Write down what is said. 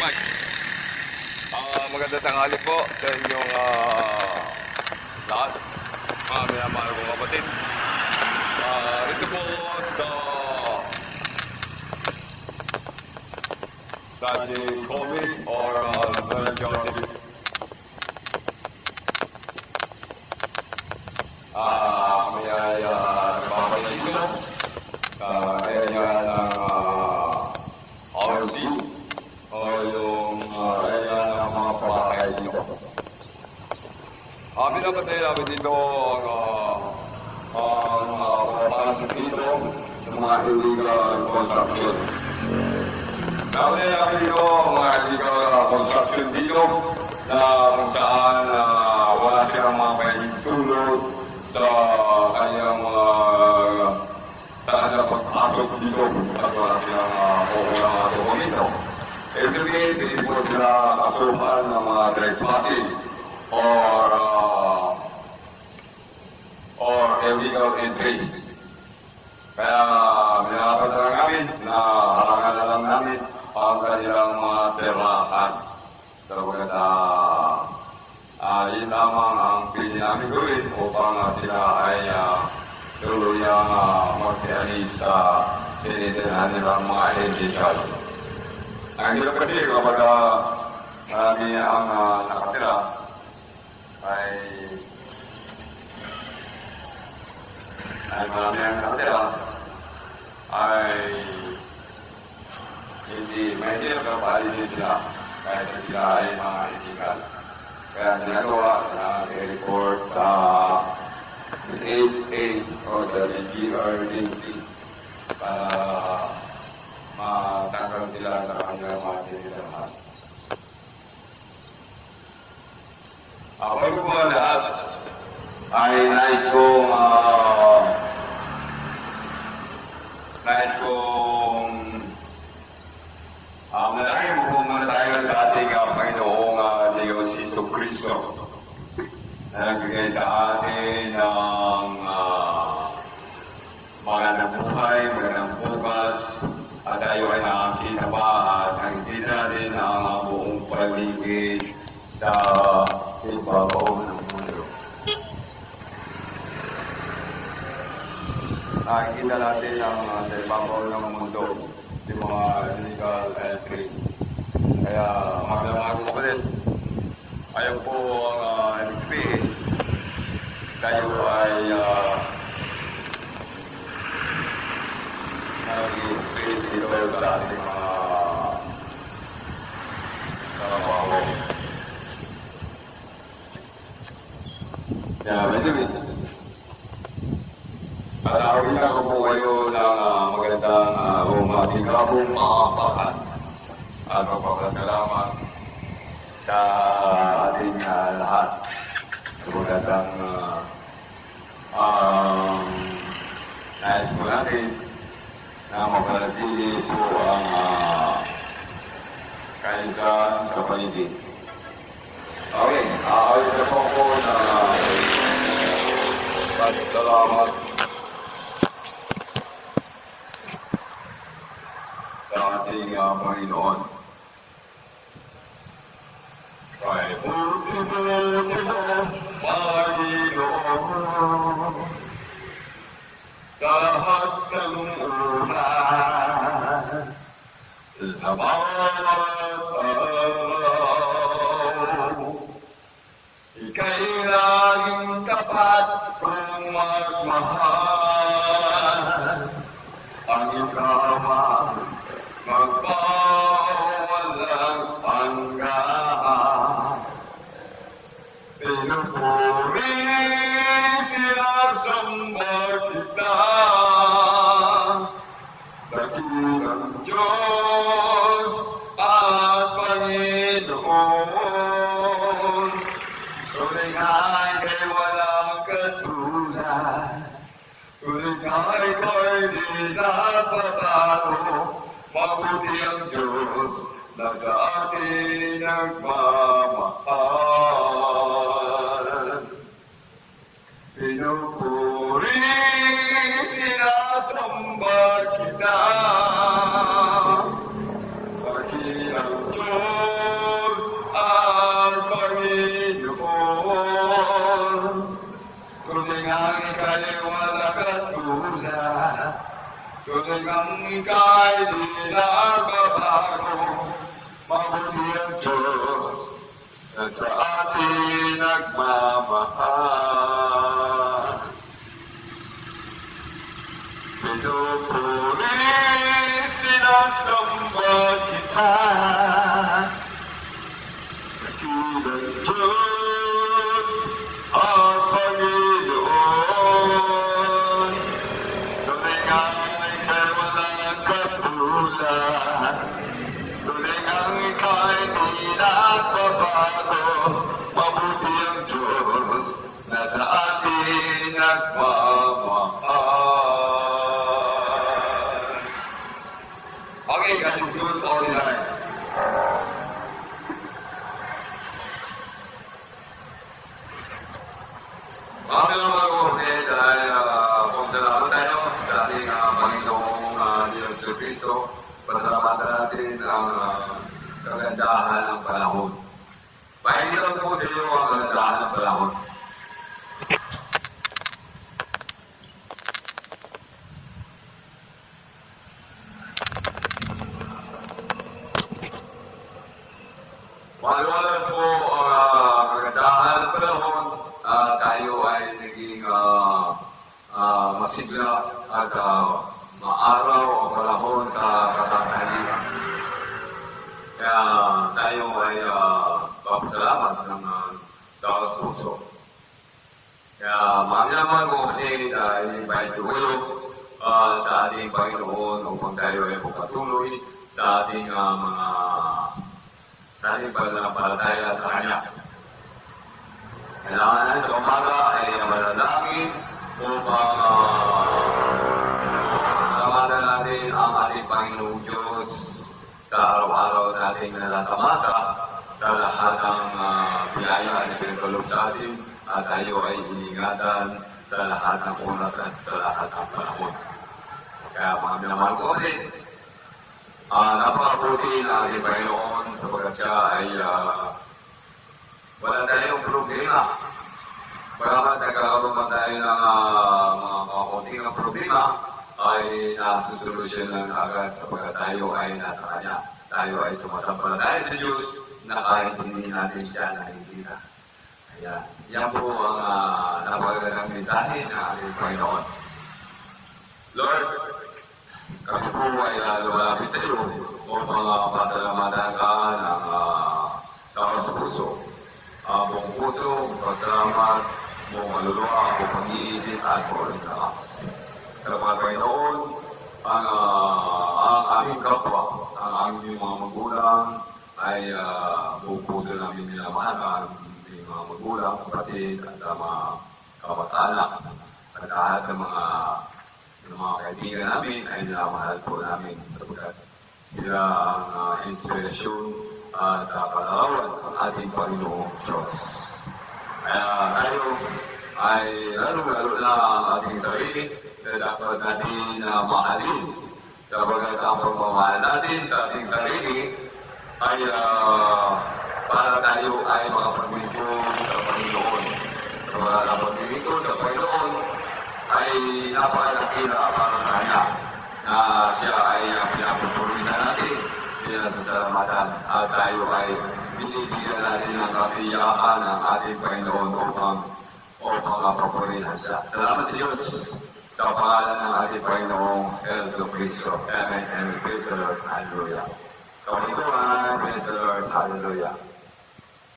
mic. Magandang tanghali po sa inyong lahat, mga minamahal kong kapatid. Ito po sa COVID or Sir Joseph. Kami ay nagpapalito sa area ng RC o yung area ng mga pabahay dito. Pinapatay namin dito ang papasok dito sa mga illegal construction. Napatay namin dito ang mga illegal construction dito na kung saan wala silang mga pwedeng tulog sa kanyang mga saan na pagpasok dito at wala silang kukulang mga dokumento. Every day, hindi po sila kasuhan ng mga trespassing or illegal entry. Kaya minapad na lang namin na harangan na lang namin ang kanilang mga tirahan. Sabagat yun lamang ang pili namin gawin upang sila ay tuluyang magsialis sa tinitirahan nilang mga identical. Ang hirap kasi kapag marami ang nakatira ay marami ang nakatira ay hindi mahirap na paalisin sila kahit na sila ay mga illegal. Kaya ginagawa na i-report sa HA o sa DRDC para matanggal sila sa kanilang mga tinitirahan. Bago po lahat ay nais kong manalangin po muna tayo sa ating Panginoong Diyos Jesucristo na nagbigay sa atin ng magandang buhay, magandang bukas, at tayo ay nakakita pa at nakikita natin ang buong paligid sa ibabaw ng mundo. Nakikita natin ang sa ibabaw ng mundo, yung mga illegal entry. Kaya magdamag mo ko din. Ayaw po ang NPA. Tayo ay nag-i-pay dito sa ating mga trabaho. Kaya medyo Patawin ako po kayo ng magandang matigabong maapakan at magpapasalamat sa ating lahat. Magandang nais po natin na mapanatili po ang kainsan sa paligid. Okay, ayos na po po na salamat sa ating Panginoon. Kay Panginoon, sa lahat ng oras, sa bawat araw, ika'y laging tapat kung magmahal. Ang ikaw magpawalang hanggan. Pinupuri sinasamba kita, dakilang Diyos at Panginoon. Tuloy nga'y kay walang katulad, tuloy nga'y ko'y di napatalo. Mabuti ang Diyos na sa atin nagmamahal. Pinupuri, sinasamba kita, dakilang Diyos ay di nagbabago. Mabuti ang Diyos na sa atin nagmamahal. Pinupuri, sinasamba kita. Dakilang Diyos, ang Panginoon. Tuling ay kay walang katulad. Tuling ang ika'y di nagbabago. Mabuti ang Diyos na sa atin nagmamahal. Okay, kasi siguro ko rin lang. Mga kapatid, ay kung salamat tayo sa ating Panginoong Diyos Kristo, pasalamatan natin ang kagandahan ng panahon. Pahingiran po sa iyo ang kagandahan ng panahon. Maluwalas po ang kagandahan ng panahon. Tayo ay naging masigla at maaraw ang panahon sa katanghalian. Kaya tayo ay papasalamat ng taos puso. Kaya mga naman po kapatid ay invite kayo sa ating Panginoon upang tayo ay pagpatuloy sa ating pananampalataya sa Kanya. Kailangan natin sa umaga ay manalangin upang salamatan natin ang ating Panginoong Diyos sa araw-araw nating nalatamasa sa lahat ng biyaya na pinagkaloob sa atin at tayo ay iningatan sa lahat ng oras at sa lahat ng panahon. Kaya mga minamahal ko ulit, napakabuti ng ating Panginoon sapagkat siya ay wala tayong problema. Bagamat nagkakaroon man tayo ng mga konting problema, ay nasusolusyonan agad kapag tayo ay nasa Kanya. Tayo ay sumasampalataya sa Diyos na kahit hindi natin siya nakikita. Kaya, yan po ang napakagandang mensahe ng ating Panginoon. Lord, kami po ay lumalapit sa iyo upang pasalamatan ka ng tao sa puso. Buong puso, pasalamat, buong maluluwa, buong pag-iisip at buong lakas. Kaya mga Panginoon, ang aming kapwa, ang aming mga magulang ay buong puso namin nilamahal ang aming mga magulang, kapatid at mga kabataan at lahat ng mga kaibigan namin ay nilamahal po namin sapagkat sila ang inspirasyon at palarawan ng ating Panginoong Diyos. Kaya tayo ay lalo-lalo na ang ating sarili na dapat natin mahalin sapagkat ang pagmamahal natin sa ating sarili ay para tayo ay makapaglingkod sa Panginoon. Kapag ang paglingkod sa Panginoon ay napakalakila para sa Kanya na siya ay pinapupuri na natin, pinasasalamatan at tayo ay binibigyan natin ng kasiyahan ng ating Panginoon upang papurihan siya. Salamat sa Diyos sa pangalan ng ating Panginoong Yesu Cristo. Amen and praise the Lord. Hallelujah. Praise the Lord. Hallelujah.